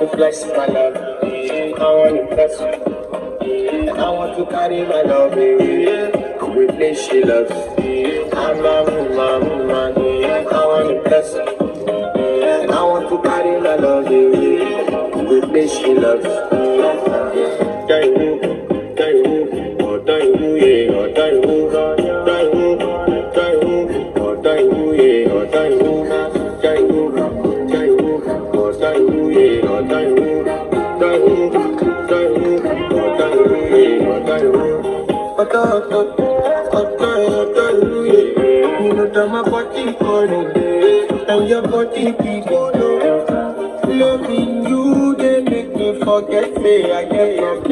to flex my love. I want to bless you. And I want to carry my love. Replace she loves. I'm a woman. I want to bless you. And I want to carry my love. Replace she loves. And your body be good. Loving you, they make me forget, say I get problem.